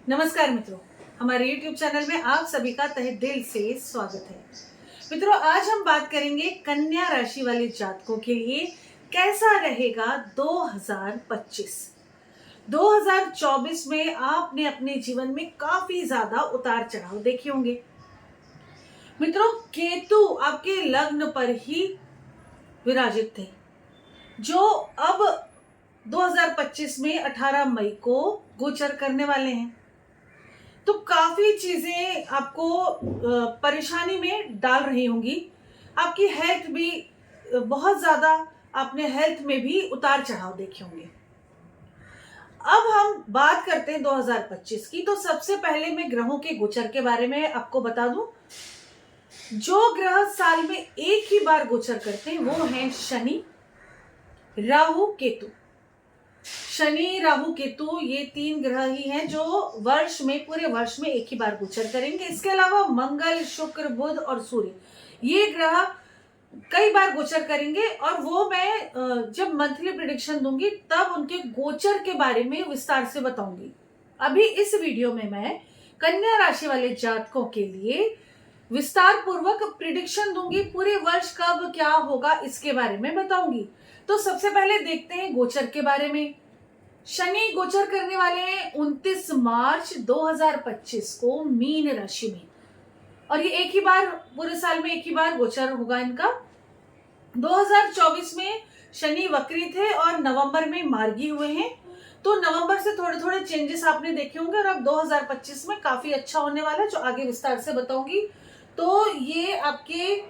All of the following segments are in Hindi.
नमस्कार मित्रों, हमारे YouTube चैनल में आप सभी का तहे दिल से स्वागत है। मित्रों, आज हम बात करेंगे कन्या राशि वाले जातकों के लिए कैसा रहेगा 2025। 2024 में आपने अपने जीवन में काफी ज्यादा उतार चढ़ाव देखे होंगे। मित्रों, केतु आपके लग्न पर ही विराजित थे, जो अब 2025 में 18 मई को गोचर करने वाले हैं। तो काफी चीजें आपको परेशानी में डाल रही होंगी। आपकी हेल्थ भी बहुत ज्यादा, आपने हेल्थ में भी उतार चढ़ाव देखे होंगे। अब हम बात करते हैं 2025 की। तो सबसे पहले मैं ग्रहों के गोचर के बारे में आपको बता दूं। जो ग्रह साल में एक ही बार गोचर करते हैं वो हैं शनि, राहु, केतु। शनि, राहु, केतु ये तीन ग्रह ही हैं जो वर्ष में, पूरे वर्ष में एक ही बार गोचर करेंगे। इसके अलावा मंगल, शुक्र, बुध और सूर्य ये ग्रह कई बार गोचर करेंगे, और वो मैं जब मंथली प्रेडिक्शन दूंगी तब उनके गोचर के बारे में विस्तार से बताऊंगी। अभी इस वीडियो में मैं कन्या राशि वाले जातकों के लिए विस्तार पूर्वक प्रिडिक्शन दूंगी। पूरे वर्ष कब क्या होगा इसके बारे में बताऊंगी। तो सबसे पहले देखते हैं गोचर के बारे में। शनि गोचर करने वाले हैं 29 मार्च 2025 को मीन राशि में, और ये एक ही बार, पूरे साल में एक ही बार गोचर होगा इनका। 2024 में शनि वक्री थे और नवंबर में मार्गी हुए हैं। तो नवंबर से थोड़े थोड़े चेंजेस आपने देखे होंगे, और अब 2025 में काफी अच्छा होने वाला है, जो आगे विस्तार से बताऊंगी। तो ये आपके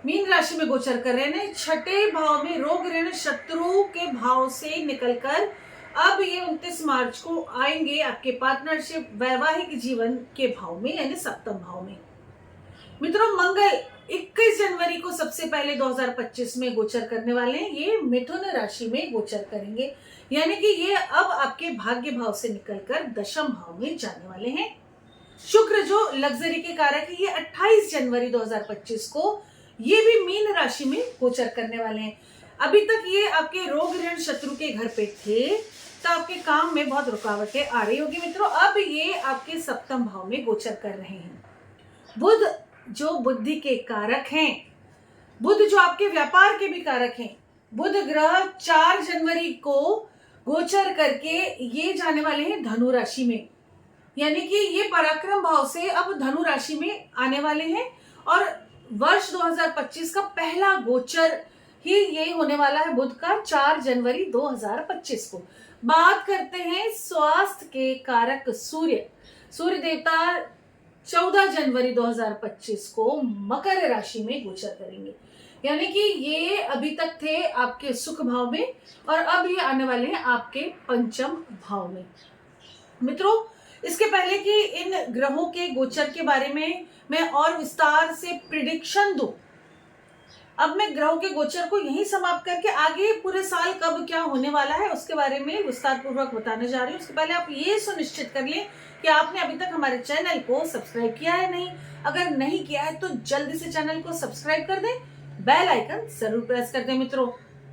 मीन राशि में गोचर कर रहे हैं, छठे भाव में रोग ऋण शत्रु के भाव से निकलकर अब ये 29 मार्च को आएंगे आपके पार्टनरशिप, वैवाहिक जीवन के भाव में, यानी सप्तम भाव में। मित्रों, मंगल 21 जनवरी को सबसे पहले 2025 में गोचर करने वाले हैं। ये मिथुन राशि में गोचर करेंगे, यानी कि ये अब आपके भाग्य भाव से निकलकर दशम भाव में जाने वाले हैं। शुक्र जो लग्जरी के कारक है, ये 28 जनवरी 2025 को ये भी मीन राशि में गोचर करने वाले हैं। अभी तक ये आपके रोग ऋण शत्रु के घर पे थे, तो आपके काम में बहुत रुकावटें आ रही होगी। मित्रों, अब ये आपके सप्तम भाव में गोचर कर रहे हैं। बुध जो बुद्धि के कारक हैं, बुध जो आपके व्यापार के भी कारक हैं, बुध ग्रह 4 जनवरी को गोचर करके ये जाने वाले हैं धनु राशि में, यानी कि ये पराक्रम भाव से अब धनु राशि में आने वाले हैं। और वर्ष 2025 का पहला गोचर ही ये होने वाला है बुध का, 4 जनवरी 2025 को। बात करते हैं स्वास्थ्य के कारक सूर्य। सूर्य देवता 14 जनवरी 2025 को मकर राशि में गोचर करेंगे, यानी कि ये अभी तक थे आपके सुख भाव में, और अब ये आने वाले हैं आपके पंचम भाव में। मित्रों, इसके पहले कि इन ग्रहों के गोचर के बारे में मैं और विस्तार से प्रिडिक्शन दूं, अब मैं ग्रहों के गोचर को यहीं समाप्त करके आगे पूरे साल कब क्या होने वाला है उसके बारे में विस्तार पूर्वक बताने जा रही हूँ। उसके पहले आप ये सुनिश्चित कर लें कि आपने अभी तक हमारे चैनल को सब्सक्राइब किया है नहीं। अगर नहीं किया है तो जल्दी से चैनल को सब्सक्राइब कर दें, बेल आइकन जरूर प्रेस कर दें। मित्रों,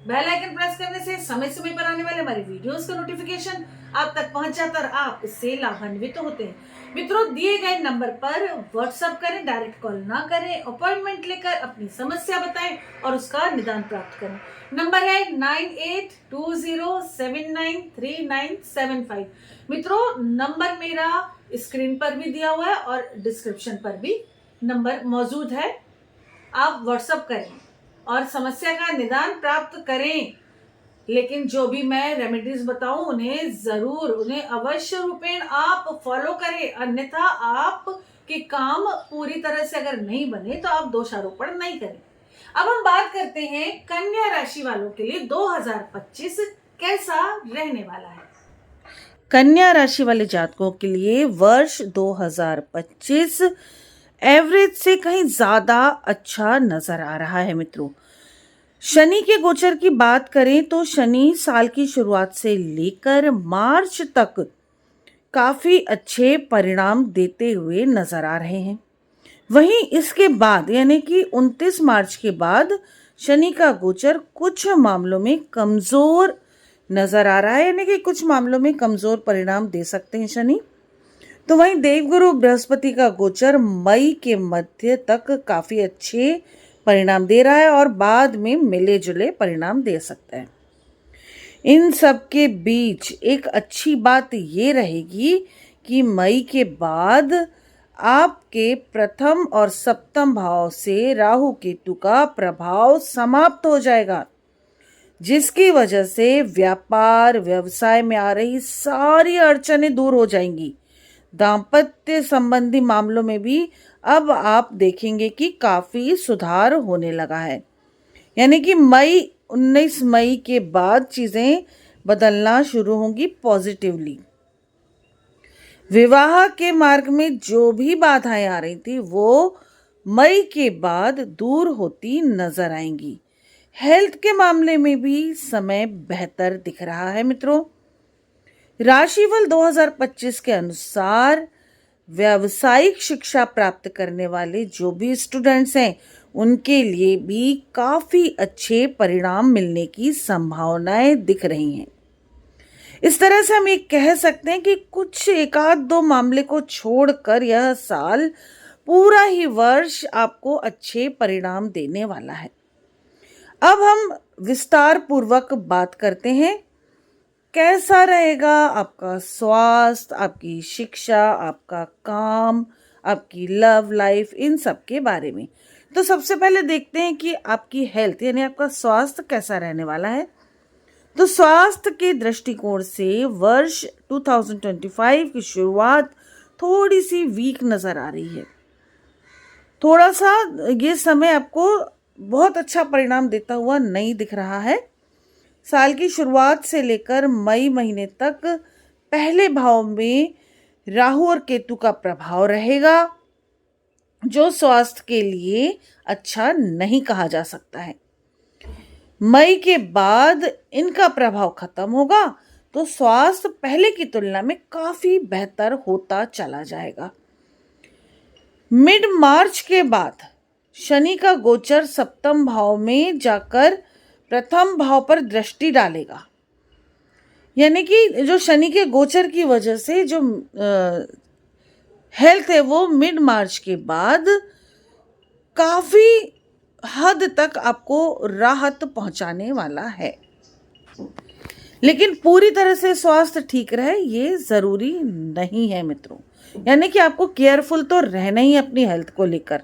बेल आइकन प्रेस करने से समय समय पर आने वाले हमारे वीडियोस का नोटिफिकेशन आप तक पहुंच जाता और आप इससे लाभान्वित होते हैं। मित्रों, दिए गए नंबर पर व्हाट्सएप करें, डायरेक्ट कॉल ना करें, अपॉइंटमेंट लेकर अपनी समस्या बताएं और उसका निदान प्राप्त करें। नंबर है 9820793975। मित्रों, नंबर मेरा स्क्रीन पर भी दिया हुआ है और डिस्क्रिप्शन पर भी नंबर मौजूद है। आप व्हाट्सएप करें और समस्या का निदान प्राप्त करें, लेकिन जो भी मैं रेमेडीज बताऊं उन्हें अवश्य रूपेण आप फॉलो करें, अन्यथा आपके काम पूरी तरह से अगर नहीं बने तो आप दोषारोपण नहीं करें। अब हम बात करते हैं कन्या राशि वालों के लिए 2025 कैसा रहने वाला है। कन्या राशि वाले जातकों के लिए वर्ष 2025 एवरेज से कहीं ज्यादा अच्छा नजर आ रहा है। मित्रों, शनि के गोचर की बात करें तो शनि साल की शुरुआत से लेकर मार्च तक काफी अच्छे परिणाम देते हुए नजर आ रहे हैं। वहीं इसके बाद, यानी कि 29 मार्च के बाद शनि का गोचर कुछ मामलों में कमजोर नजर आ रहा है, यानी कि कुछ मामलों में कमजोर परिणाम दे सकते हैं शनि। तो वहीं देवगुरु बृहस्पति का गोचर मई के मध्य तक काफी अच्छे परिणाम दे रहा है और बाद में मिले जुले परिणाम दे सकता है। इन सब के बीच एक अच्छी बात ये रहेगी कि मई के बाद आपके प्रथम और सप्तम भाव से राहु केतु का प्रभाव समाप्त हो जाएगा, जिसकी वजह से व्यापार व्यवसाय में आ रही सारी अड़चनें दूर हो जाएंगी। दाम्पत्य संबंधी मामलों में भी अब आप देखेंगे कि काफी सुधार होने लगा है। यानी कि 19 मई के बाद चीजें बदलना शुरू होंगी पॉजिटिवली। विवाह के मार्ग में जो भी बाधाएं आ रही थी वो मई के बाद दूर होती नजर आएंगी। हेल्थ के मामले में भी समय बेहतर दिख रहा है मित्रों। राशिफल 2025 के अनुसार व्यावसायिक शिक्षा प्राप्त करने वाले जो भी स्टूडेंट्स हैं उनके लिए भी काफी अच्छे परिणाम मिलने की संभावनाएं दिख रही हैं। इस तरह से हम ये कह सकते हैं कि कुछ एक आध दो मामले को छोड़कर यह साल पूरा ही वर्ष आपको अच्छे परिणाम देने वाला है। अब हम विस्तार पूर्वक बात करते हैं कैसा रहेगा आपका स्वास्थ्य, आपकी शिक्षा, आपका काम, आपकी लव लाइफ, इन सब के बारे में। तो सबसे पहले देखते हैं कि आपकी हेल्थ यानी आपका स्वास्थ्य कैसा रहने वाला है। तो स्वास्थ्य के दृष्टिकोण से वर्ष 2025 की शुरुआत थोड़ी सी वीक नजर आ रही है। थोड़ा सा ये समय आपको बहुत अच्छा परिणाम देता हुआ नहीं दिख रहा है। साल की शुरुआत से लेकर मई महीने तक पहले भाव में राहु और केतु का प्रभाव रहेगा, जो स्वास्थ्य के लिए अच्छा नहीं कहा जा सकता है। मई के बाद इनका प्रभाव खत्म होगा तो स्वास्थ्य पहले की तुलना में काफी बेहतर होता चला जाएगा। मिड मार्च के बाद शनि का गोचर सप्तम भाव में जाकर प्रथम भाव पर दृष्टि डालेगा। यानी कि जो शनि के गोचर की वजह से जो हेल्थ है वो मिड मार्च के बाद काफी हद तक आपको राहत पहुंचाने वाला है। लेकिन पूरी तरह से स्वास्थ्य ठीक रहे ये जरूरी नहीं है मित्रों। यानी कि आपको केयरफुल तो रहना ही अपनी हेल्थ को लेकर।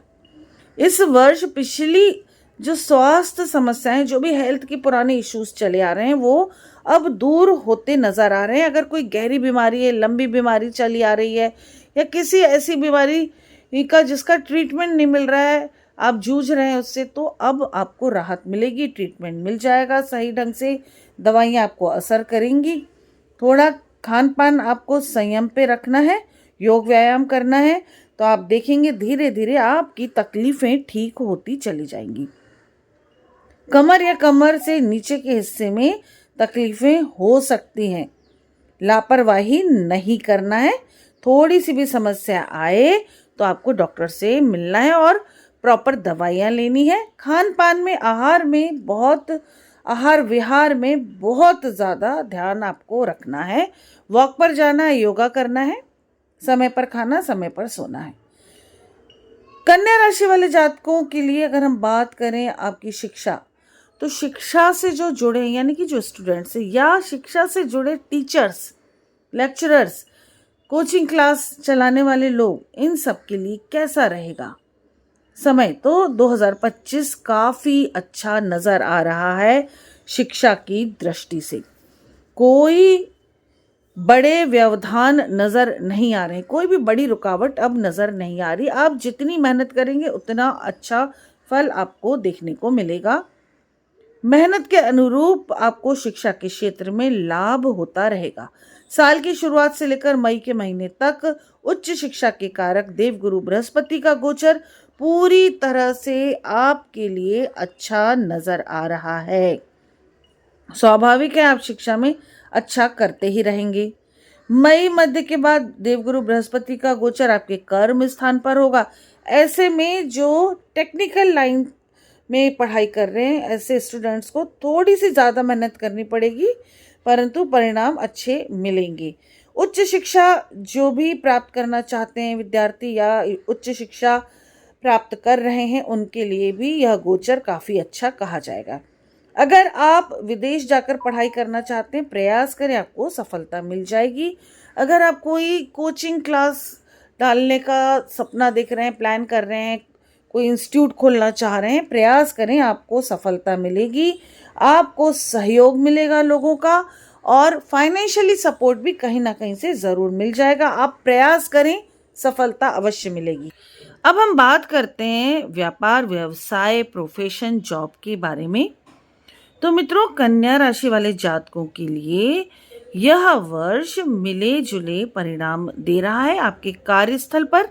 इस वर्ष पिछली जो स्वास्थ्य समस्याएं, जो भी हेल्थ के पुराने इश्यूज चले आ रहे हैं वो अब दूर होते नजर आ रहे हैं। अगर कोई गहरी बीमारी है, लंबी बीमारी चली आ रही है या किसी ऐसी बीमारी का जिसका ट्रीटमेंट नहीं मिल रहा है, आप जूझ रहे हैं उससे, तो अब आपको राहत मिलेगी, ट्रीटमेंट मिल जाएगा सही ढंग से, दवाइयाँ आपको असर करेंगी। थोड़ा खान पान आपको संयम पे रखना है, योग व्यायाम करना है, तो आप देखेंगे धीरे धीरे आपकी तकलीफें ठीक होती चली जाएंगी। कमर या कमर से नीचे के हिस्से में तकलीफें हो सकती हैं, लापरवाही नहीं करना है। थोड़ी सी भी समस्या आए तो आपको डॉक्टर से मिलना है और प्रॉपर दवाइयाँ लेनी है। खान पान में, आहार विहार में बहुत ज़्यादा ध्यान आपको रखना है। वॉक पर जाना है, योगा करना है, समय पर खाना, समय पर सोना है। कन्या राशि वाले जातकों के लिए अगर हम बात करें आपकी शिक्षा, तो शिक्षा से जो जुड़े यानी कि जो स्टूडेंट्स हैं या शिक्षा से जुड़े टीचर्स, लेक्चरर्स, कोचिंग क्लास चलाने वाले लोग, इन सब के लिए कैसा रहेगा समय? तो 2025 काफ़ी अच्छा नज़र आ रहा है शिक्षा की दृष्टि से। कोई बड़े व्यवधान नज़र नहीं आ रहे, कोई भी बड़ी रुकावट अब नज़र नहीं आ रही। आप जितनी मेहनत करेंगे उतना अच्छा फल आपको देखने को मिलेगा। मेहनत के अनुरूप आपको शिक्षा के क्षेत्र में लाभ होता रहेगा। साल की शुरुआत से लेकर मई के महीने तक उच्च शिक्षा के कारक देवगुरु बृहस्पति का गोचर पूरी तरह से आपके लिए अच्छा नजर आ रहा है। स्वाभाविक है आप शिक्षा में अच्छा करते ही रहेंगे। मई मध्य के बाद देवगुरु बृहस्पति का गोचर आपके कर्म स्थान पर होगा। ऐसे में जो टेक्निकल लाइन में पढ़ाई कर रहे हैं ऐसे स्टूडेंट्स को थोड़ी सी ज़्यादा मेहनत करनी पड़ेगी, परंतु परिणाम अच्छे मिलेंगे। उच्च शिक्षा जो भी प्राप्त करना चाहते हैं विद्यार्थी या उच्च शिक्षा प्राप्त कर रहे हैं उनके लिए भी यह गोचर काफ़ी अच्छा कहा जाएगा। अगर आप विदेश जाकर पढ़ाई करना चाहते हैं, प्रयास करें, आपको सफलता मिल जाएगी। अगर आप कोई कोचिंग क्लास डालने का सपना देख रहे हैं, प्लान कर रहे हैं, कोई इंस्टीट्यूट खोलना चाह रहे हैं, प्रयास करें, आपको सफलता मिलेगी। आपको सहयोग मिलेगा लोगों का और फाइनेंशियली सपोर्ट भी कहीं ना कहीं से ज़रूर मिल जाएगा। आप प्रयास करें, सफलता अवश्य मिलेगी। अब हम बात करते हैं व्यापार, व्यवसाय, प्रोफेशन, जॉब के बारे में। तो मित्रों, कन्या राशि वाले जातकों के लिए यह वर्ष मिले जुले परिणाम दे रहा है आपके कार्यस्थल पर।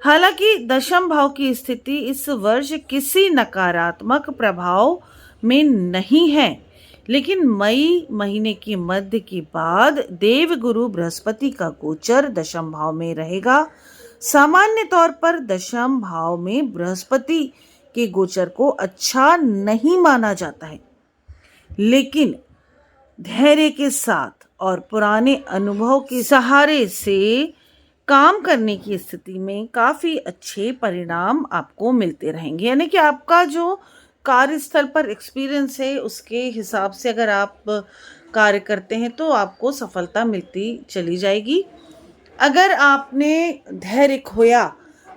हालांकि दशम भाव की स्थिति इस वर्ष किसी नकारात्मक प्रभाव में नहीं है, लेकिन मई महीने के मध्य के बाद देवगुरु बृहस्पति का गोचर दशम भाव में रहेगा। सामान्य तौर पर दशम भाव में बृहस्पति के गोचर को अच्छा नहीं माना जाता है, लेकिन धैर्य के साथ और पुराने अनुभव के सहारे से काम करने की स्थिति में काफ़ी अच्छे परिणाम आपको मिलते रहेंगे। यानी कि आपका जो कार्यस्थल पर एक्सपीरियंस है उसके हिसाब से अगर आप कार्य करते हैं तो आपको सफलता मिलती चली जाएगी। अगर आपने धैर्य खोया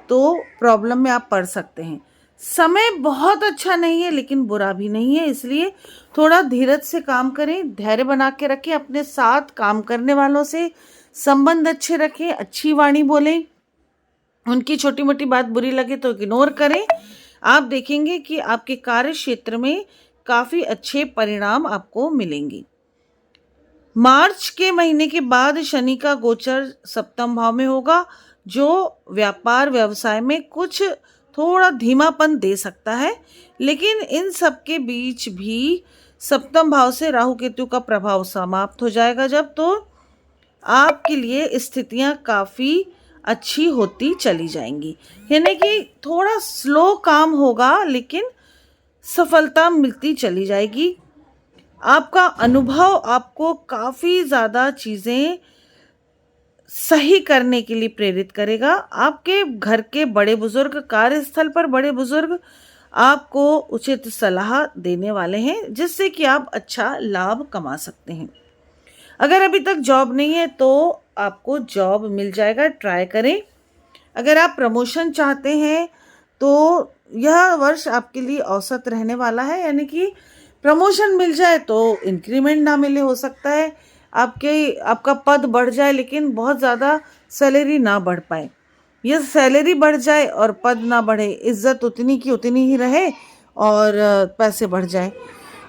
तो प्रॉब्लम में आप पड़ सकते हैं। समय बहुत अच्छा नहीं है लेकिन बुरा भी नहीं है, इसलिए थोड़ा धीरज से काम करें, धैर्य बना के रखें, अपने साथ काम करने वालों से संबंध अच्छे रखें, अच्छी वाणी बोलें, उनकी छोटी मोटी बात बुरी लगे तो इग्नोर करें। आप देखेंगे कि आपके कार्य क्षेत्र में काफ़ी अच्छे परिणाम आपको मिलेंगे। मार्च के महीने के बाद शनि का गोचर सप्तम भाव में होगा, जो व्यापार व्यवसाय में कुछ थोड़ा धीमापन दे सकता है, लेकिन इन सब के बीच भी सप्तम भाव से राहु केतु का प्रभाव समाप्त हो जाएगा जब, तो आपके लिए स्थितियां काफ़ी अच्छी होती चली जाएंगी। यानी कि थोड़ा स्लो काम होगा लेकिन सफलता मिलती चली जाएगी। आपका अनुभव आपको काफ़ी ज़्यादा चीज़ें सही करने के लिए प्रेरित करेगा। आपके घर के बड़े बुजुर्ग, कार्यस्थल पर बड़े बुजुर्ग आपको उचित सलाह देने वाले हैं, जिससे कि आप अच्छा लाभ कमा सकते हैं। अगर अभी तक जॉब नहीं है तो आपको जॉब मिल जाएगा, ट्राई करें। अगर आप प्रमोशन चाहते हैं तो यह वर्ष आपके लिए औसत रहने वाला है, यानी कि प्रमोशन मिल जाए तो इंक्रीमेंट ना मिले, हो सकता है आपका पद बढ़ जाए लेकिन बहुत ज़्यादा सैलरी ना बढ़ पाए, यह सैलरी बढ़ जाए और पद ना बढ़े, इज्जत उतनी की उतनी ही रहे और पैसे बढ़ जाए।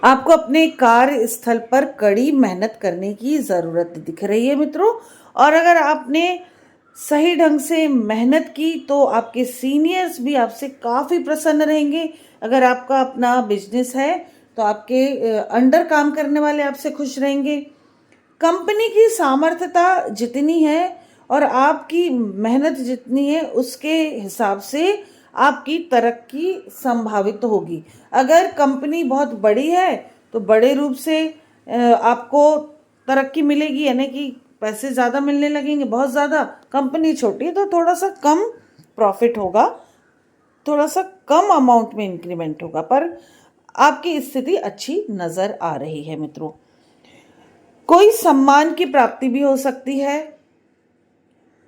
आपको अपने कार्यस्थल पर कड़ी मेहनत करने की ज़रूरत दिख रही है मित्रों, और अगर आपने सही ढंग से मेहनत की तो आपके सीनियर्स भी आपसे काफ़ी प्रसन्न रहेंगे। अगर आपका अपना बिजनेस है तो आपके अंडर काम करने वाले आपसे खुश रहेंगे। कंपनी की सामर्थ्यता जितनी है और आपकी मेहनत जितनी है उसके हिसाब से आपकी तरक्की संभावित होगी। अगर कंपनी बहुत बड़ी है तो बड़े रूप से आपको तरक्की मिलेगी, यानी कि पैसे ज़्यादा मिलने लगेंगे, बहुत ज़्यादा। कंपनी छोटी है तो थोड़ा सा कम प्रॉफिट होगा, थोड़ा सा कम अमाउंट में इंक्रीमेंट होगा, पर आपकी स्थिति अच्छी नज़र आ रही है मित्रों। कोई सम्मान की प्राप्ति भी हो सकती है,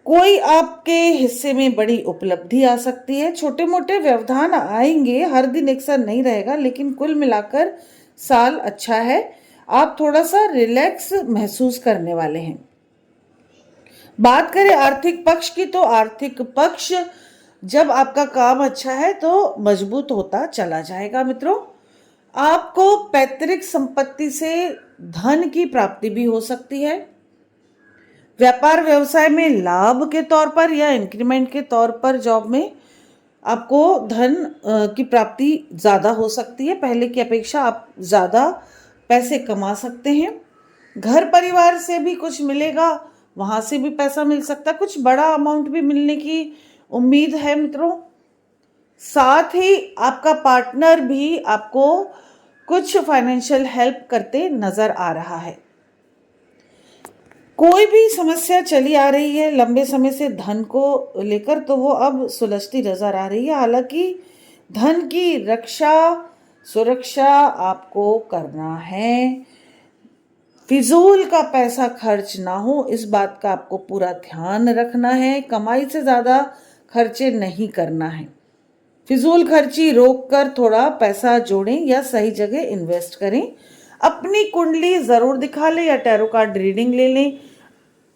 कोई आपके हिस्से में बड़ी उपलब्धि आ सकती है, छोटे मोटे व्यवधान आएंगे, हर दिन एक साथ नहीं रहेगा, लेकिन कुल मिलाकर साल अच्छा है। आप थोड़ा सा रिलैक्स महसूस करने वाले हैं। बात करें आर्थिक पक्ष की तो आर्थिक पक्ष जब आपका काम अच्छा है तो मजबूत होता चला जाएगा मित्रों। आपको पैतृक संपत्ति से धन की प्राप्ति भी हो सकती है। व्यापार व्यवसाय में लाभ के तौर पर या इंक्रीमेंट के तौर पर जॉब में आपको धन की प्राप्ति ज़्यादा हो सकती है, पहले की अपेक्षा आप ज़्यादा पैसे कमा सकते हैं। घर परिवार से भी कुछ मिलेगा, वहाँ से भी पैसा मिल सकता है, कुछ बड़ा अमाउंट भी मिलने की उम्मीद है मित्रों। साथ ही आपका पार्टनर भी आपको कुछ फाइनेंशियल हेल्प करते नज़र आ रहा है। कोई भी समस्या चली आ रही है लंबे समय से धन को लेकर, तो वो अब सुलझती नजर आ रही है। हालांकि धन की रक्षा सुरक्षा आपको करना है, फिजूल का पैसा खर्च ना हो, इस बात का आपको पूरा ध्यान रखना है। कमाई से ज्यादा खर्चे नहीं करना है। फिजूल खर्ची रोक कर थोड़ा पैसा जोड़ें या सही जगह इन्वेस्ट करें। अपनी कुंडली जरूर दिखा लें या टैरो कार्ड रीडिंग ले लें,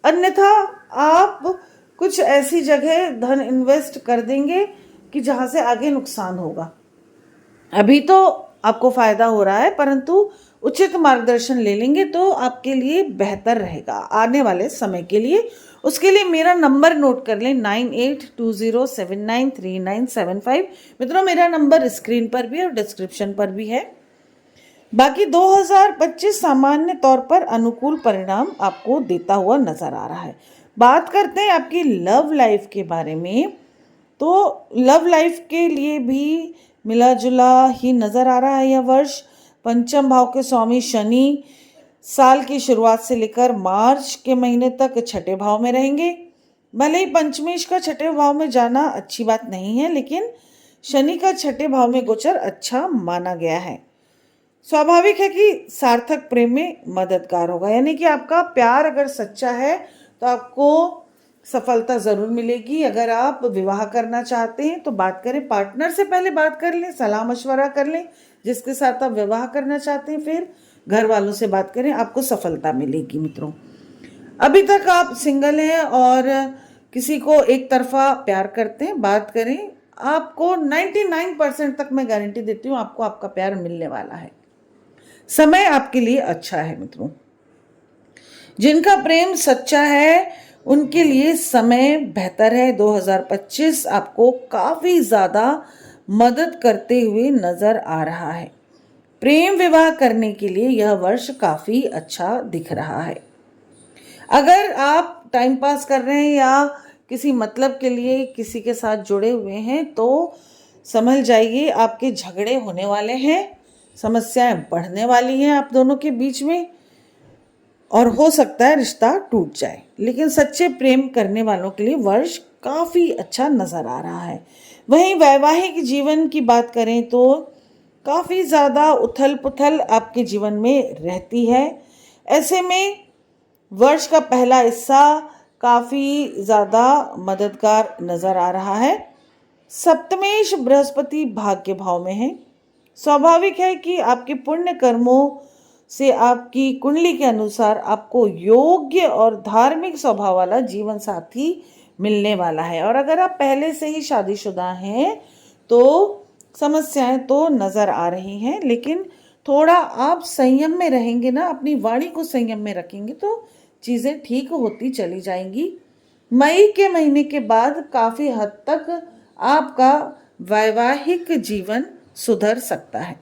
अन्यथा आप कुछ ऐसी जगह धन इन्वेस्ट कर देंगे कि जहां से आगे नुकसान होगा। अभी तो आपको फायदा हो रहा है, परंतु उचित मार्गदर्शन ले लेंगे तो आपके लिए बेहतर रहेगा आने वाले समय के लिए। उसके लिए मेरा नंबर नोट कर लें 9820793975। मित्रों, मेरा नंबर स्क्रीन पर भी और डिस्क्रिप्शन पर भी है। बाकी 2025 सामान्य तौर पर अनुकूल परिणाम आपको देता हुआ नजर आ रहा है। बात करते हैं आपकी लव लाइफ के बारे में, तो लव लाइफ के लिए भी मिला जुला ही नजर आ रहा है यह वर्ष। पंचम भाव के स्वामी शनि साल की शुरुआत से लेकर मार्च के महीने तक छठे भाव में रहेंगे। भले ही पंचमेश का छठे भाव में जाना अच्छी बात नहीं है, लेकिन शनि का छठे भाव में गोचर अच्छा माना गया है। स्वाभाविक है कि सार्थक प्रेम में मददगार होगा, यानी कि आपका प्यार अगर सच्चा है तो आपको सफलता जरूर मिलेगी। अगर आप विवाह करना चाहते हैं तो बात करें, पार्टनर से पहले बात कर लें, सलाह मशवरा कर लें जिसके साथ आप विवाह करना चाहते हैं, फिर घर वालों से बात करें, आपको सफलता मिलेगी। मित्रों, अभी तक आप सिंगल हैं और किसी को एक तरफा प्यार करते हैं, बात करें, आपको 99% तक मैं गारंटी देती हूँ आपको आपका प्यार मिलने वाला है। समय आपके लिए अच्छा है। मित्रों, जिनका प्रेम सच्चा है उनके लिए समय बेहतर है। 2025 आपको काफी ज्यादा मदद करते हुए नजर आ रहा है। प्रेम विवाह करने के लिए यह वर्ष काफी अच्छा दिख रहा है। अगर आप टाइम पास कर रहे हैं या किसी मतलब के लिए किसी के साथ जुड़े हुए हैं तो समझ जाइए आपके झगड़े होने वाले हैं, समस्याएं बढ़ने वाली हैं आप दोनों के बीच में, और हो सकता है रिश्ता टूट जाए। लेकिन सच्चे प्रेम करने वालों के लिए वर्ष काफी अच्छा नजर आ रहा है। वहीं वैवाहिक जीवन की बात करें तो काफी ज्यादा उथल पुथल आपके जीवन में रहती है। ऐसे में वर्ष का पहला हिस्सा काफी ज्यादा मददगार नजर आ रहा है। सप्तमेश बृहस्पति भाग्य भाव में है। स्वाभाविक है कि आपके पुण्य कर्मों से आपकी कुंडली के अनुसार आपको योग्य और धार्मिक स्वभाव वाला जीवन साथी मिलने वाला है। और अगर आप पहले से ही शादीशुदा हैं तो समस्याएं तो नजर आ रही हैं, लेकिन थोड़ा आप संयम में रहेंगे ना, अपनी वाणी को संयम में रखेंगे तो चीजें ठीक होती चली जाएंगी। मई के महीने के बाद काफी हद तक आपका वैवाहिक जीवन सुधर सकता है।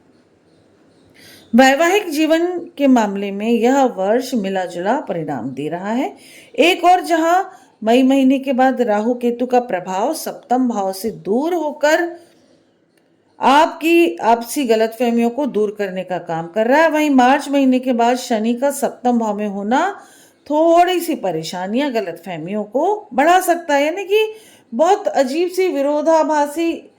वैवाहिक जीवन के मामले में यह वर्ष मिला जुला परिणाम दे रहा है। एक और जहां मई महीने के बाद राहु केतु का प्रभाव सप्तम भाव से दूर होकर आपकी आपसी गलतफहमियों को दूर करने का काम कर रहा है, वहीं मार्च महीने के बाद शनि का सप्तम भाव में होना थोड़ी सी परेशानियां गलतफहमियों को बढ़ा सकता है। यानी कि बहुत अजीब सी विरोधाभासी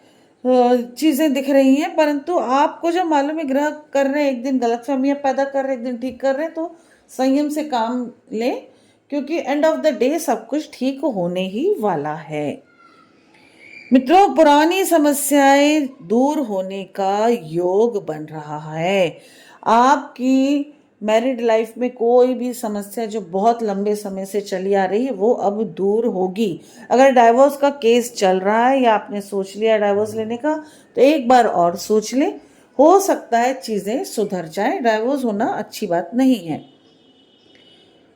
चीजें दिख रही हैं, परंतु आपको जब मालूम है ग्रह कर रहे हैं, एक दिन गलतफहमियां पैदा कर रहे हैं, एक दिन ठीक कर रहे हैं, तो संयम से काम लें, क्योंकि एंड ऑफ द डे सब कुछ ठीक होने ही वाला है। मित्रों, पुरानी समस्याएं दूर होने का योग बन रहा है। आपकी मैरिड लाइफ में कोई भी समस्या जो बहुत लंबे समय से चली आ रही है वो अब दूर होगी। अगर डाइवोर्स का केस चल रहा है या आपने सोच लिया डाइवोर्स लेने का, तो एक बार और सोच लें, हो सकता है चीजें सुधर जाएं। डाइवोर्स होना अच्छी बात नहीं है।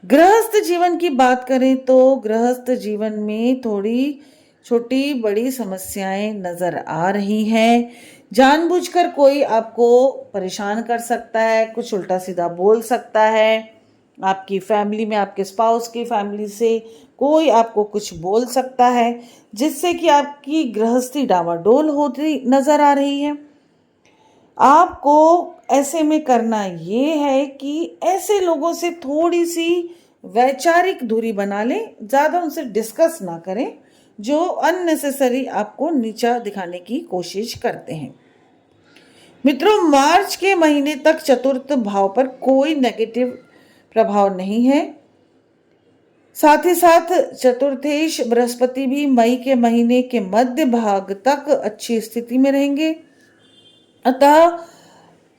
गृहस्थ जीवन की बात करें तो गृहस्थ जीवन में थोड़ी छोटी बड़ी समस्याएं नजर आ रही हैं। जानबूझकर कोई आपको परेशान कर सकता है, कुछ उल्टा सीधा बोल सकता है। आपकी फैमिली में आपके स्पाउस की फैमिली से कोई आपको कुछ बोल सकता है, जिससे कि आपकी गृहस्थी डावाडोल होती नजर आ रही है। आपको ऐसे में करना ये है कि ऐसे लोगों से थोड़ी सी वैचारिक दूरी बना लें, ज़्यादा उनसे डिस्कस ना करें जो अननेसेसरी आपको नीचा दिखाने की कोशिश करते हैं। मित्रों, मार्च के महीने तक चतुर्थ भाव पर कोई नेगेटिव प्रभाव नहीं है। साथ ही साथ चतुर्थेश बृहस्पति भी मई के महीने के मध्य भाग तक अच्छी स्थिति में रहेंगे। अतः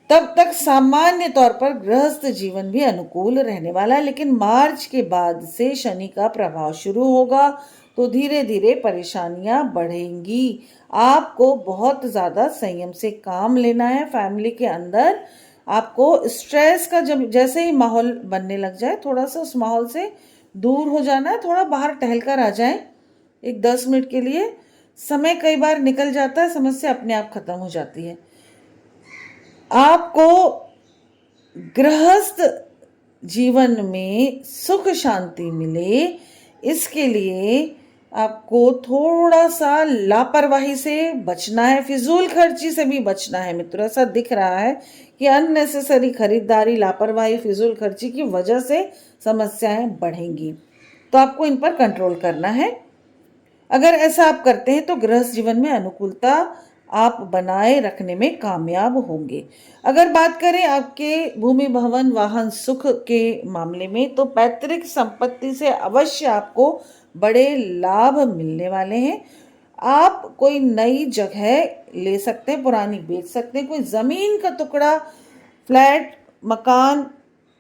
तब तक सामान्य तौर पर गृहस्थ जीवन भी अनुकूल रहने वाला है, लेकिन मार्च के बाद से शनि का प्रभाव शुरू होगा तो धीरे धीरे परेशानियां बढ़ेंगी। आपको बहुत ज़्यादा संयम से काम लेना है। फैमिली के अंदर आपको स्ट्रेस का जब जैसे ही माहौल बनने लग जाए, थोड़ा सा उस माहौल से दूर हो जाना है, थोड़ा बाहर टहल कर आ जाएं, एक 10 मिनट के लिए। समय कई बार निकल जाता है, समस्या अपने आप खत्म हो जाती है। आपको गृहस्थ जीवन में सुख शांति मिले, इसके लिए आपको थोड़ा सा लापरवाही से बचना है, फिजूल खर्ची से भी बचना है। मित्रों, ऐसा दिख रहा है कि अननेसेसरी खरीदारी, लापरवाही, फिजूल खर्ची की वजह से समस्याएं बढ़ेंगी, तो आपको इन पर कंट्रोल करना है। अगर ऐसा आप करते हैं तो गृहस्थ जीवन में अनुकूलता आप बनाए रखने में कामयाब होंगे। अगर बात करें आपके भूमि भवन वाहन सुख के मामले में, तो पैतृक संपत्ति से अवश्य आपको बड़े लाभ मिलने वाले हैं। आप कोई नई जगह ले सकते हैं, पुरानी बेच सकते हैं, कोई ज़मीन का टुकड़ा, फ्लैट, मकान,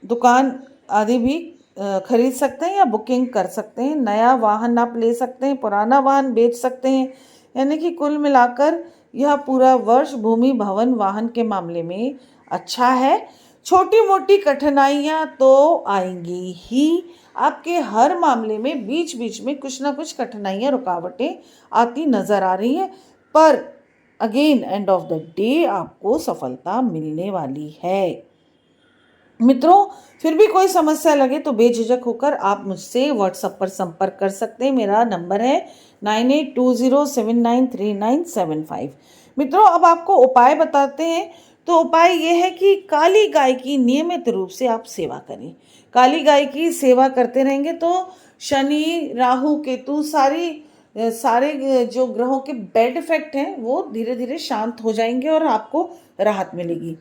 दुकान आदि भी खरीद सकते हैं या बुकिंग कर सकते हैं। नया वाहन आप ले सकते हैं, पुराना वाहन बेच सकते हैं। यानी कि कुल मिलाकर यह पूरा वर्ष भूमि भवन वाहन के मामले में अच्छा है। छोटी मोटी कठिनाइयाँ तो आएंगी ही, आपके हर मामले में बीच बीच में कुछ ना कुछ कठिनाइयाँ, रुकावटें आती नजर आ रही हैं, पर again end of the day आपको सफलता मिलने वाली है। मित्रों, फिर भी कोई समस्या लगे तो बेझिझक होकर आप मुझसे व्हाट्सएप पर संपर्क कर सकते हैं। मेरा नंबर है 9820793975। मित्रों, अब आपको उपाय बताते हैं। तो उपाय ये है कि काली गाय की नियमित रूप से आप सेवा करें। काली गाय की सेवा करते रहेंगे तो शनि, राहु, केतु, सारे जो ग्रहों के बैड इफेक्ट हैं वो धीरे धीरे शांत हो जाएंगे और आपको राहत मिलेगी।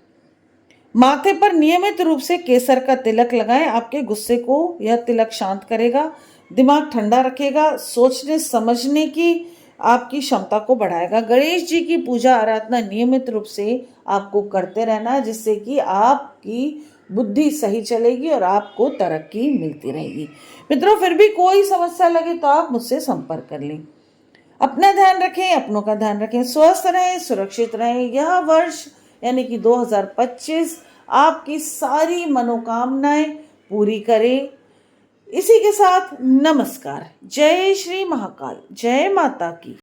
माथे पर नियमित रूप से केसर का तिलक लगाएं। आपके गुस्से को यह तिलक शांत करेगा, दिमाग ठंडा रखेगा, सोचने समझने की आपकी क्षमता को बढ़ाएगा। गणेश जी की पूजा आराधना नियमित रूप से आपको करते रहना है, जिससे कि आपकी बुद्धि सही चलेगी और आपको तरक्की मिलती रहेगी। मित्रों, फिर भी कोई समस्या लगे तो आप मुझसे संपर्क कर लें। अपना ध्यान रखें, अपनों का ध्यान रखें, स्वस्थ रहें, सुरक्षित रहें। यह वर्ष यानी कि 2025 आपकी सारी मनोकामनाएं पूरी करे। इसी के साथ नमस्कार। जय श्री महाकाल, जय माता की।